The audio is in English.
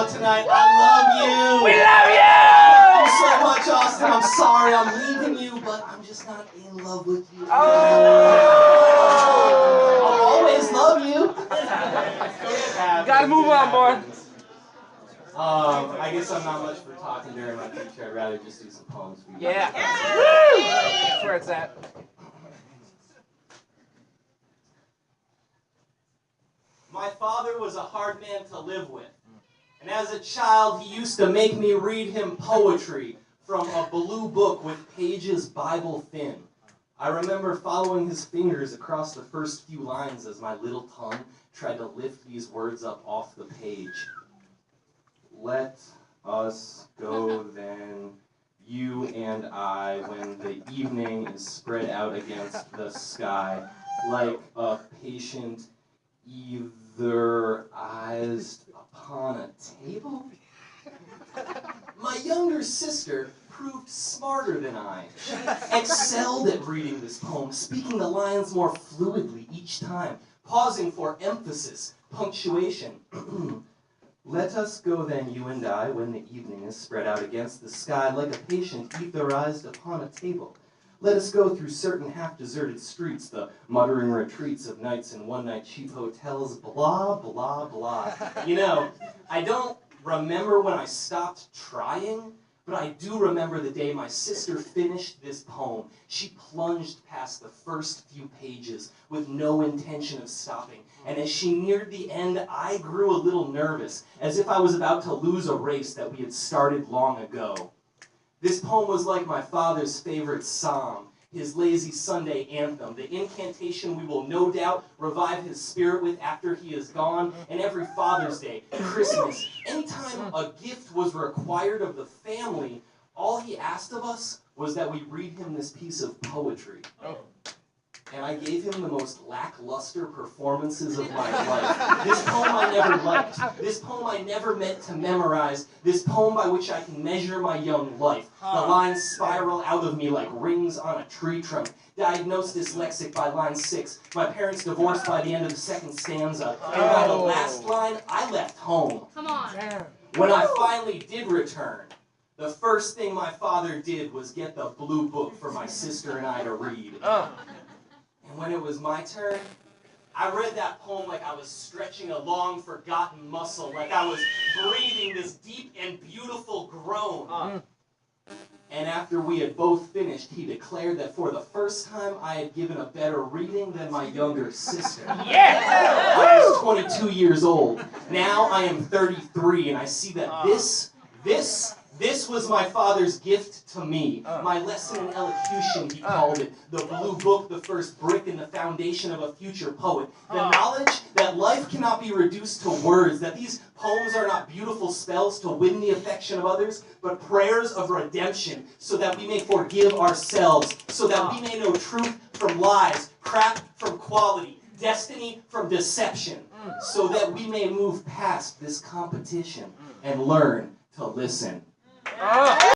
out tonight. I love you. We love you! Thank you so much, Austin. I'm sorry I'm leaving you, but I'm just not in love with you. I'll always love you. Gotta move on, boy. I guess I'm not much for talking during my future. I'd rather just do some poems for you. Yeah. Woo! That's where it's at. My father was a hard man to live with. And as a child, he used to make me read him poetry from a blue book with pages Bible thin. I remember following his fingers across the first few lines as my little tongue tried to lift these words up off the page. Let us go then, you and I, when the evening is spread out against the sky, like a patient either-eyed upon a table? My younger sister proved smarter than I. She excelled at reading this poem, speaking the lines more fluidly each time, pausing for emphasis, punctuation. Let us go then, you and I, when the evening is spread out against the sky, like a patient etherized upon a table. Let us go through certain half-deserted streets, the muttering retreats of nights in one-night cheap hotels, blah, blah, blah. You know, I don't remember when I stopped trying, but I do remember the day my sister finished this poem. She plunged past the first few pages with no intention of stopping. And as she neared the end, I grew a little nervous, as if I was about to lose a race that we had started long ago. This poem was like my father's favorite psalm, his lazy Sunday anthem, the incantation we will no doubt revive his spirit with after he is gone, and every Father's Day, Christmas, anytime a gift was required of the family, all he asked of us was that we read him this piece of poetry. And I gave him the most lackluster performances of my life. This poem I never liked. This poem I never meant to memorize. This poem by which I can measure my young life. The lines spiral out of me like rings on a tree trunk. Diagnosed dyslexic by line 6. My parents divorced by the end of the second stanza. And by the last line, I left home. Come on. When I finally did return, the first thing my father did was get the blue book for my sister and I to read. And when it was my turn, I read that poem like I was stretching a long forgotten muscle, like I was breathing this deep and beautiful groan. And after we had both finished, he declared that for the first time I had given a better reading than my younger sister. Yeah! I was 22 years old. Now I am 33, and I see that this was my father's gift to me. My lesson in elocution, he called it. The blue book, the first brick in the foundation of a future poet. The knowledge that life cannot be reduced to words, that these poems are not beautiful spells to win the affection of others, but prayers of redemption, so that we may forgive ourselves, so that we may know truth from lies, crap from quality, destiny from deception, so that we may move past this competition and learn to listen.